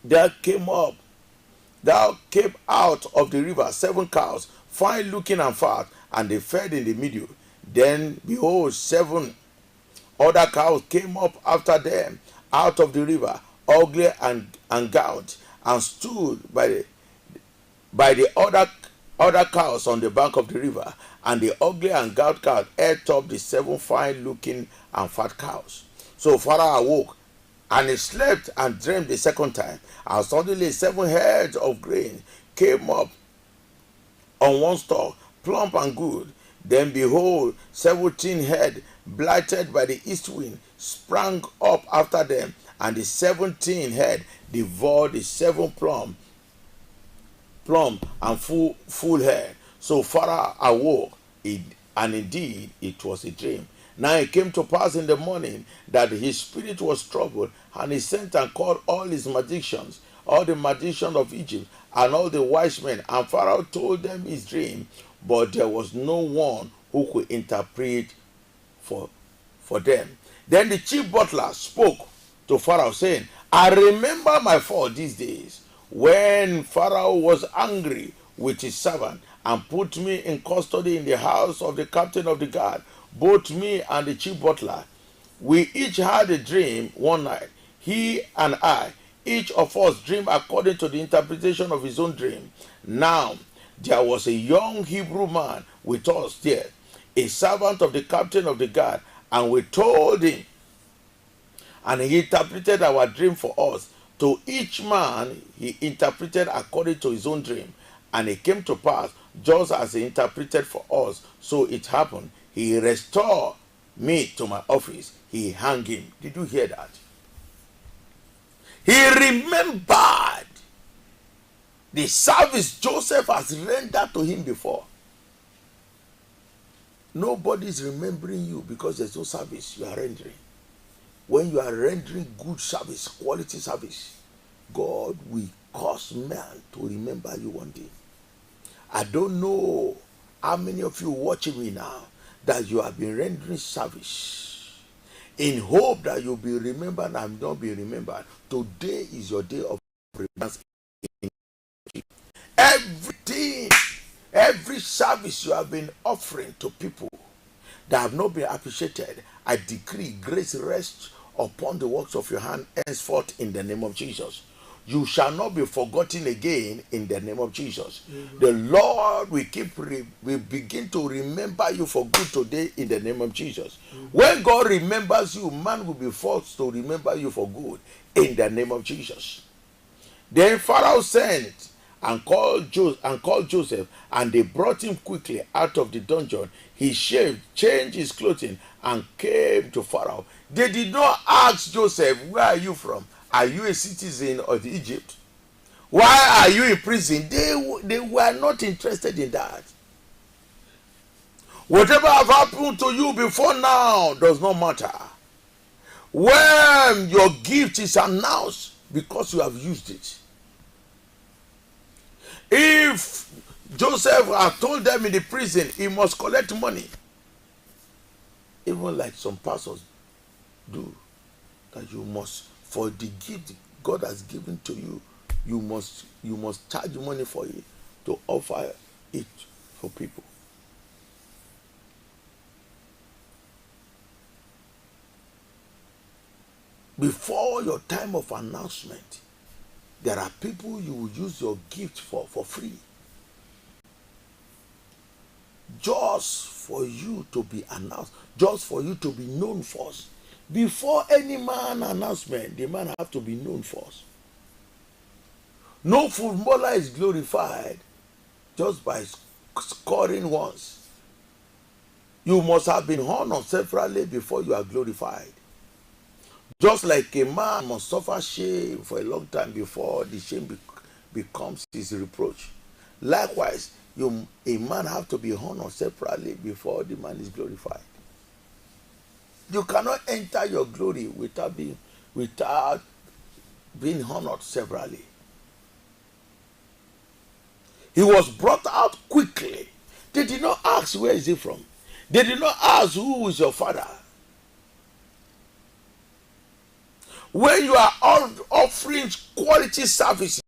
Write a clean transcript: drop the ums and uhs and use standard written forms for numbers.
there came up, there came out of the river 7 cows, fine looking and fat, and they fed in the middle. Then behold, 7 other cows came up after them out of the river, ugly and gout, and stood by the other cows on the bank of the river. And the ugly and gout cow ate up the 7 fine looking and fat cows. So Pharaoh awoke, and he slept and dreamed the second time. And suddenly 7 heads of grain came up on one stalk, plump and good. Then behold, 17 head, blighted by the east wind, sprang up after them, and the 17 head devoured the 7 plump and full head. So Pharaoh awoke, and indeed it was a dream. Now it came to pass in the morning that his spirit was troubled, and he sent and called all his magicians, all the magicians of Egypt, and all the wise men. And Pharaoh told them his dream, but there was no one who could interpret for them. Then the chief butler spoke to Pharaoh, saying, I remember my fault these days, when Pharaoh was angry with his servant, and put me in custody in the house of the captain of the guard, both me and the chief butler. We each had a dream one night, he and I. Each of us dreamed according to the interpretation of his own dream. Now there was a young Hebrew man with us there, a servant of the captain of the guard, and we told him, and he interpreted our dream for us. To each man he interpreted according to his own dream. And it came to pass, just as he interpreted for us, so it happened. He restored me to my office. He hung him. Did you hear that? He remembered the service Joseph has rendered to him before. Nobody is remembering you because there's no service you are rendering. When you are rendering good service, quality service, God will cause man to remember you one day. I don't know how many of you watching me now that you have been rendering service in hope that you'll be remembered and not be remembered. Today is your day of remembrance. Everything, every service you have been offering to people that have not been appreciated, I decree grace rest upon the works of your hand henceforth in the name of Jesus. You shall not be forgotten again in the name of Jesus. Mm-hmm. The Lord will begin to remember you for good today in the name of Jesus. Mm-hmm. When God remembers you, man will be forced to remember you for good in the name of Jesus. Then Pharaoh sent and called Joseph, and they brought him quickly out of the dungeon. He shaved, changed his clothing, and came to Pharaoh. They did not ask Joseph, where are you from? Are you a citizen of Egypt? Why are you in prison? They were not interested in that. Whatever have happened to you before now does not matter. When your gift is announced, because you have used it. If Joseph had told them in the prison he must collect money, even like some pastors do, that you must, for the gift God has given to you, you must charge money for it, to offer it for people. Before your time of announcement, there are people you will use your gift for free. Just for you to be announced, just for you to be known first. Before any man announcement, the man have to be known first. No footballer is glorified just by scoring once. You must have been honored severally before you are glorified. Just like a man must suffer shame for a long time before the shame becomes his reproach. Likewise, a man have to be honored separately before the man is glorified. You cannot enter your glory without being honored severally. He was brought out quickly. They did not ask, where is he from? They did not ask, who is your father? When you are offering quality services,